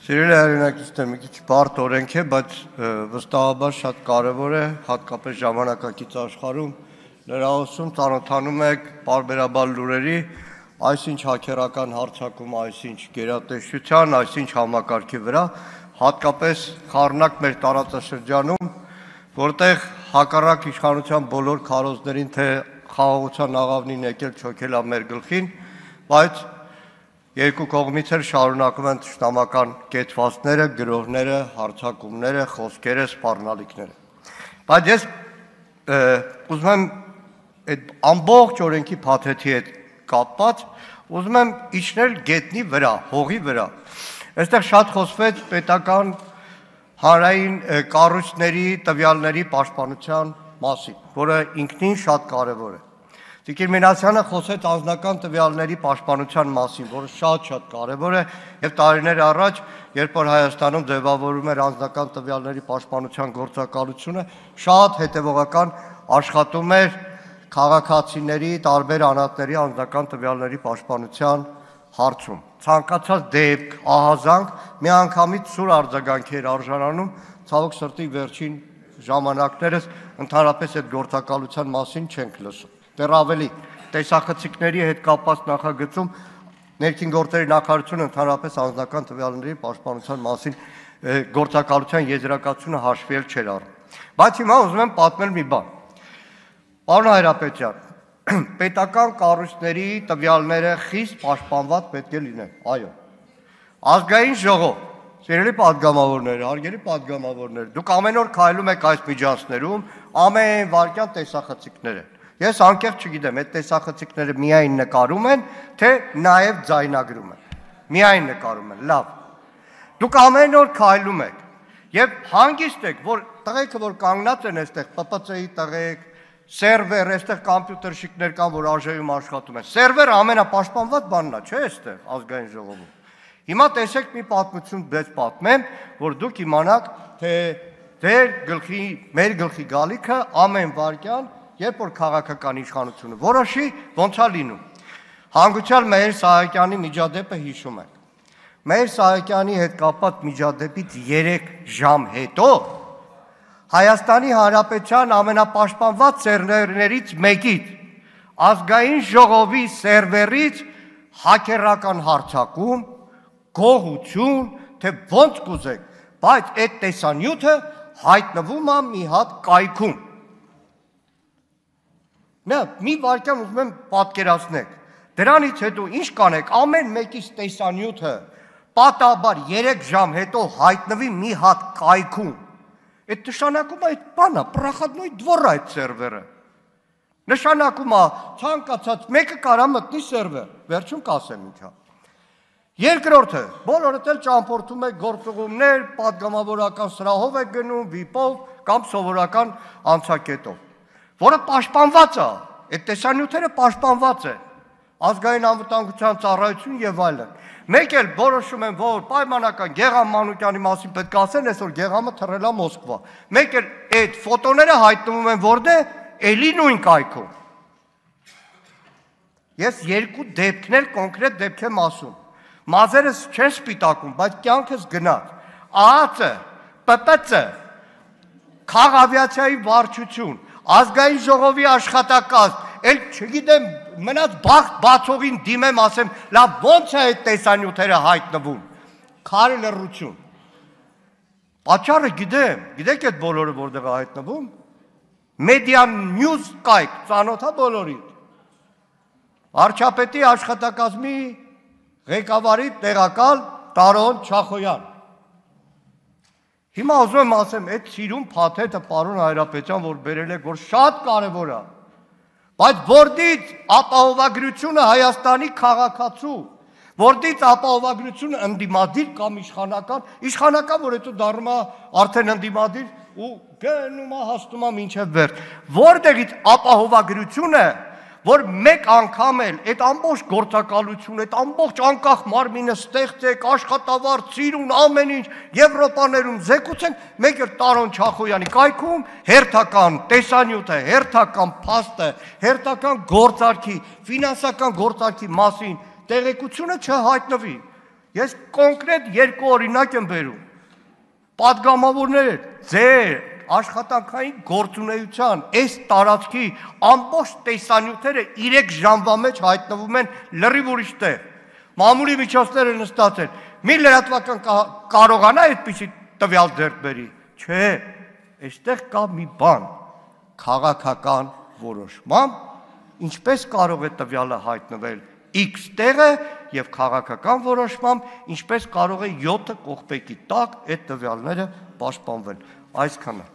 Սիրելի հայրենակիցներ, մի քիչ բարդ օրենք է, բայց վստահաբար շատ կարևոր է, հատկապես ժամանակակից աշխարհում լրահոսում ծանոթանում եք պարբերաբար լուրերի, այսինչ հաքերական հարձակում, այսինչ գերատեսչության, այսինչ համակարգի վրա, հատկապես խառնակ մեր տարածաշրջանում, որտեղ հակառակ իշխանության բոլոր քարոզներին, թե խաղաղության աղավնին եկել չոքել մեր գլխին, բայց երկու կողմից էլ շարունակում են թշնամական կեցվածները, գրոհները, հարձակումները, խոսքերը, սպառնալիքները։ Բայց ես ուզում եմ այդ ամբողջ օրենքի փաթեթի հետ կապված, ուզում եմ իջնել գետնի վրա, հողի վրա։ Այստեղ շատ խոսվեց պետական հանրային կառույցների տվյալների պաշտպանության մասին, որը ինքնին շատ կարևոր է։ Տիկին Մինասյանը խոսեց անձնական տվյալների պաշտպանության մասին, որը շատ կարևոր է, եւ տարիներ առաջ, երբ որ Հայաստանում ձևավորում էր անձնական տվյալների պաշտպանության գործակալությունը, շատ հետևողական աշխատում էր քաղաքացիների, տարբեր անհատների անձնական տվյալների պաշտպանության հարցում։ Ցանկացած դեպք, ահազանգ միանգամից սուր արձագանքի էր արժանանում, ցավոք սրտի վերջին ժամանակներս ընդհանրապես այդ գործակալության մասին չենք լսում։ Դեռ ավելի տեսախցիկների հետ կապված նախագծում ներքին գործերի նախարարությունը ընդհանրապես անձնական տվյալների պաշտպանության մասին գործակալության եզրակացությունը հաշվի չէր առնում։ Բայց հիմա ուզում եմ պատմել մի բան։ Պարոն Հայրապետյան, պետական կառույցների տվյալները խիստ պաշտպանված պետք է լինեն։ Այո։ Ազգային ժողով, սիրելի պատգամավորներ, հարգելի պատգամավորներ, դուք ամեն օր քայլում եք այս միջանցքներում, ամեն վարքյան տեսախցիկներ են։ Ես անկեղծ չգիտեմ, այդ տեսախցիկները միայն նկարում են, թե նաև ձայնագրում են։ Միայն նկարում են, լավ։ Դուք ամեն օր քայլում եք եւ հանգիստ եք, որ տղեկը, որ կանգնած են այստեղ, ՊՊՑ-ի տղեկ, սերվեր, այստեղ կոմպյուտերշիկներ կան, որ արժեվում աշխատում են։ Սերվերը ամենապաշտպանված բանն է, չէ՞ այստեղ ազգային ժողովում։ Հիմա տեսեք մի պատմություն դες պատմեմ, որ դուք իմանաք, թե ձեր գլխի, մեր գլխի գալիքը ամեն վարքյան, երբ որ քաղաքական իշխանությունը որոշի, ոնց է լինում։ Հանգուցյալ Մեհեր Սահակյանի միջադեպը հիշում եք։ Մեհեր Սահակյանի հետ կապված միջադեպից 3 ժամ հետո Հայաստանի Հանրապետության ամենապաշտպանված սերվերներից մեկից, ազգային ժողովի սերվերից հաքերական հարձակում, գողություն, թե ոնց կուզեք, բայց այդ տեսանյութը հայտնվում է մի հատ կայքում։ Մի վարքյան ուզում եմ պատկերացնեք, դրանից հետո ինչ կանեք, ամեն մեկից տեսանյութը պատահաբար 3 ժամ հետո հայտնվի մի հատ կայքում, այդ նշանակում է այդ բանը, պրախադնոյ դվորա այդ սերվերը, նշանակում է ցանկացած մեկը կարա մտնի սերվեր, վերջում կասեմ ինչա։ Երկրորդը, բոլորդ էլ ճամփորդում եք գործուղումներ, պատգամավորական սրահով եք գնում, վիպով կամ սովորական անցակետով, որը պաշտպանված է, այդ տեսանյութերը պաշտպանված են, ազգային անվտանգության ծառայություն եւ այլն։ Մեկ էլ որոշում են, որ պայմանական Գեգամ Մանուկյանի մասին պետք է ասեն, այսօր Գեգամը թռել է Մոսկվա։ Մեկ էլ այդ ֆոտոները հայտնվում են որտե՞, էլի նույն կայքում։ Ես երկու դեպքն էլ կոնկրետ դեպք եմ ասում։ Մազերս չեն սպիտակում, բայց կյանքս գնաց։ ԱԱԾ, ՊՊՑ, քաղավիացիայի վարչություն, ազգային ժողովի աշխատակազմ, էլ չգիտեմ, մնաց բացողին դիմեմ, ասեմ, լավ ոնց է այդ տեսանյութերը հայտնվում։ Քարի լռություն։ Պատճառը գիտեմ, գիտեք այդ բոլորը որտեղ է հայտնվում։ Media News կայք, ծանոթ է բոլորին։ Վարչապետի աշխատակազմի ղեկավարի տեղակալ Տարոն Չախոյան։ Հիմա ուզում եմ ասեմ, այդ սիրուն փաթեթը պարոն Հայրապետյան, որ բերել եք, որ շատ կարևոր է, բայց որտից ապահովագրությունը Հայաստանի քաղաքացու, որտից ապահովագրությունը ընդդիմադիր կամ իշխանական, որ հետո դառնում է արդեն ընդդիմադիր ու գնում է հասնում է մինչև վերջ, որտեղից ապահովագրությունը, որ մեկ անգամ էլ այդ ամբողջ գործակալությունը, այդ ամբողջ անկախ մարմինը ստեղծեք, աշխատավարձ, ծիրուն, ամեն ինչ Եվրոպաներում զեկուցենք, մեկ էլ Տարոն Չախոյանի կայքում հերթական տեսանյութը, հերթական փաստը, հերթական գործարքի, ֆինանսական գործարքի մասին տեղեկությունը չհայտնվի։ Ես կոնկրետ երկու օրինակ եմ բերում։ Պատգամավորները ձեր աշխատանքային գործունեության այս տարածքի ամբողջ տեսանյութերը 3 ժամվա մեջ հայտնվում են լրիվ ուրիշ տեղ։ Մամուլի միջոցները նստած են։ Մի լրատվական կարողանա այդպիսի տվյալ ձեռք բերի։ Չէ, այստեղ կա մի բան, քաղաքական որոշմամբ, ինչպես կարող է տվյալը հայտնվել X տեղը եւ քաղաքական որոշմամբ, ինչպես կարող է 7 կողպեքի տակ այդ տվյալները պաշտպանվել։ Այսքանը։